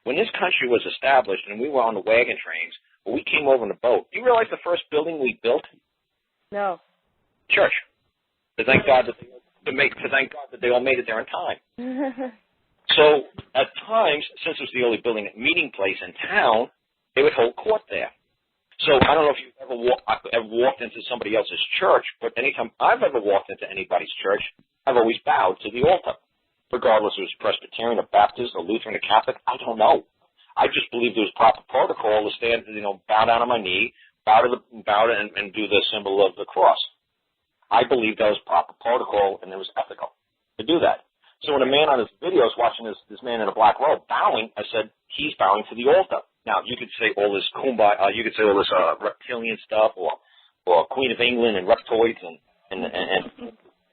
when this country was established and we were on the wagon trains, or we came over in a boat, do you realize the first building we built? No. Church. To thank God that they all made it there in time. So at times, since it was the only building meeting place in town, they would hold court there. So I don't know if you've ever walked into somebody else's church, but anytime I've ever walked into anybody's church, I've always bowed to the altar, regardless if it was Presbyterian or Baptist or Lutheran or Catholic. I don't know. I just believe there was proper protocol to stand, bow down on my knee, bow and do the symbol of the cross. I believe that was proper protocol and it was ethical to do that. So when a man on his videos watching this man in a black robe bowing, I said, he's bowing to the altar. Now, you could say all this kumbaya, you could say all this reptilian stuff or Queen of England and reptoids and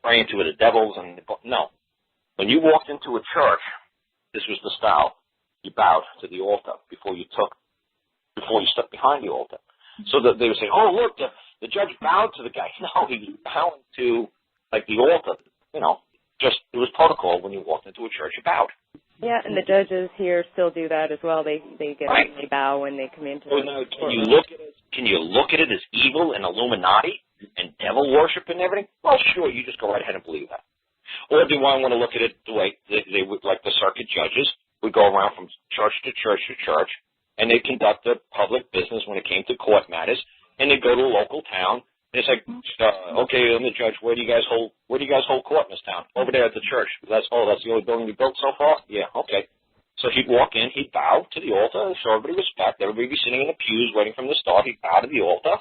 praying to the devils. No. When you walked into a church, this was the style. You bowed to the altar before you stepped behind the altar. So that they would say, oh, look, the judge bowed to the guy. No, he was bowing to, the altar. It was protocol when you walked into a church, you bowed. Yeah, and the judges here still do that as well. They bow when they come into the courtroom. Can you look at it as evil and Illuminati and devil worship and everything? Well, sure, you just go right ahead and believe that. Or do I want to look at it the way they would, like the circuit judges would go around from church to church to church, and they conduct their public business when it came to court matters, and they go to a local town. And it's like, okay, I'm the judge. Where do you guys hold court in this town? Over there at the church. That's the only building we built so far? Yeah, okay. So he'd walk in, he'd bow to the altar, show everybody respect. Everybody would be sitting in the pews waiting for him to start. He'd bow to the altar.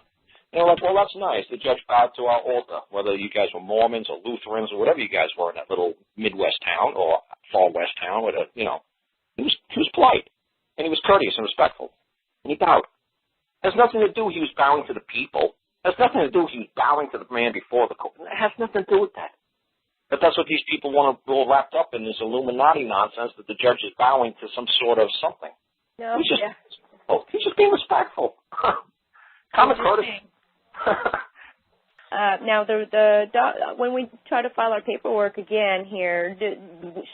And they're like, well, that's nice. The judge bowed to our altar, whether you guys were Mormons or Lutherans or whatever you guys were in that little Midwest town or far west town. He was polite, and he was courteous and respectful, and he bowed. It has nothing to do he was bowing to the people. It has nothing to do he was bowing to the man before the court. It has nothing to do with that. But that's what these people want to all wrapped up in, this Illuminati nonsense that the judge is bowing to some sort of something. No, he's just being respectful. Common courtesy. Now, when we try to file our paperwork again here,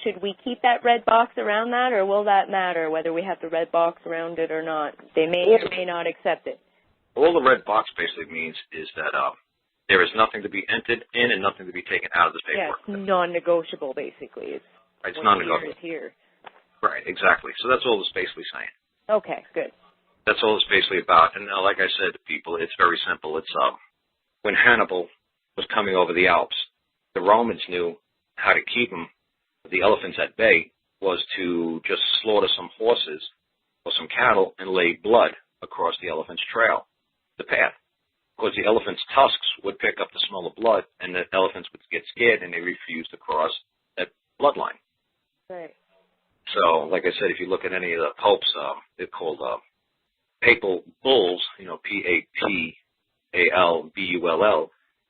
should we keep that red box around that, or will that matter whether we have the red box around it or not? They may or may not accept it. All the red box basically means is that there is nothing to be entered in and nothing to be taken out of this paperwork. Yeah, it's non-negotiable, basically. It's non-negotiable. Here. Right, exactly. So that's all it's basically saying. Okay, good. That's all it's basically about. And like I said to people, it's very simple. It's when Hannibal was coming over the Alps, the Romans knew how to keep the elephants at bay was to just slaughter some horses or some cattle and lay blood across the elephant's trail, the path. Because the elephant's tusks would pick up the smell of blood, and the elephants would get scared, and they refused to cross that bloodline. Right. So, like I said, if you look at any of the popes, they're called papal bulls, P-A-P-A-L-B-U-L-L.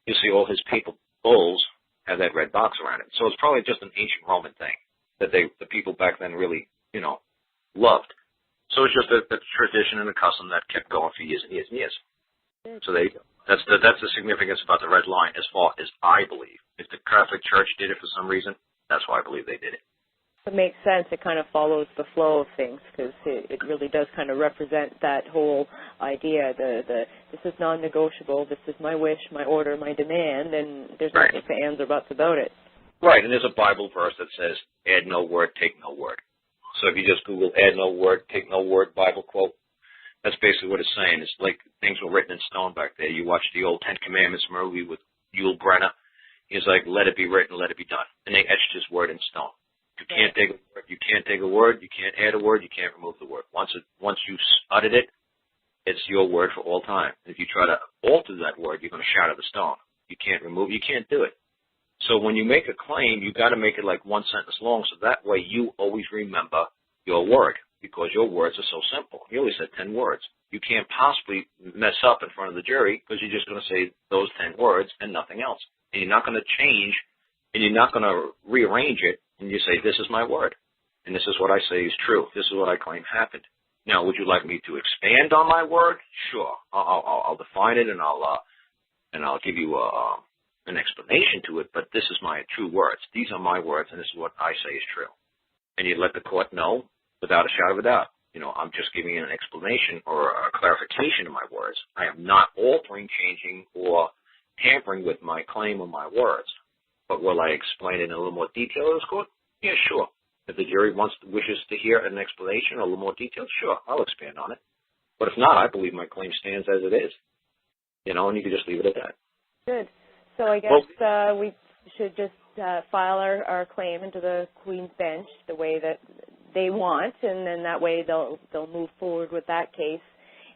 You see all his papal bulls have that red box around it. So it's probably just an ancient Roman thing that the people back then really, loved. So it's just a tradition and a custom that kept going for years and years and years. So that's the significance about the red line, as far as I believe. If the Catholic Church did it for some reason, that's why I believe they did it. It makes sense. It kind of follows the flow of things, because it really does kind of represent that whole idea. This is non-negotiable. This is my wish, my order, my demand, and there's no ifs, ands, or buts about it. Right, and there's a Bible verse that says, add no word, take no word. So if you just Google add no word, take no word Bible quote, that's basically what it's saying. It's like things were written in stone back there. You watch the old Ten Commandments movie with Yul Brynner. He's like, let it be written, let it be done. And they etched his word in stone. You can't take a word, you can't take a word, you can't add a word, you can't remove the word. Once you uttered it, it's your word for all time. If you try to alter that word, you're going to shatter the stone. You can't remove, you can't do it. So when you make a claim, you got to make it like one sentence long, so that way you always remember your word, because your words are so simple. You only said 10 words. You can't possibly mess up in front of the jury, because you're just going to say those 10 words and nothing else. And you're not going to change, and you're not going to rearrange it, and you say, this is my word, and this is what I say is true. This is what I claim happened. Now, would you like me to expand on my word? Sure. I'll define it, and I'll give you an explanation to it, but this is my true words. These are my words, and this is what I say is true. And you let the court know without a shadow of a doubt. I'm just giving an explanation or a clarification of my words. I am not altering, changing, or tampering with my claim or my words. But will I explain it in a little more detail in this court? Yeah, sure. If the jury wishes to hear an explanation or a little more detail, sure, I'll expand on it. But if not, I believe my claim stands as it is. And you can just leave it at that. Good. So I guess we should just file our claim into the Queen's Bench the way that they want, and then that way they'll move forward with that case.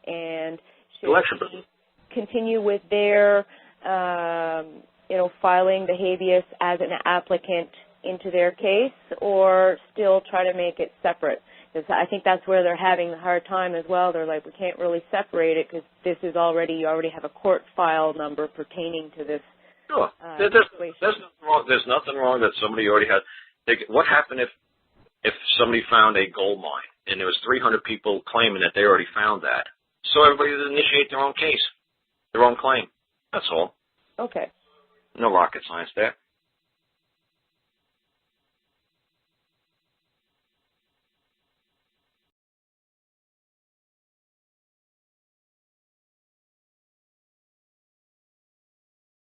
And should we continue with their filing the habeas as an applicant into their case, or still try to make it separate? Because I think that's where they're having a hard time as well. They're like, we can't really separate it because this is you already have a court file number pertaining to this. Sure. There's nothing wrong. There's nothing wrong that somebody already had. What happened if somebody found a gold mine and there was 300 people claiming that they already found that? So everybody would initiate their own case, their own claim. That's all. Okay. No rocket science there.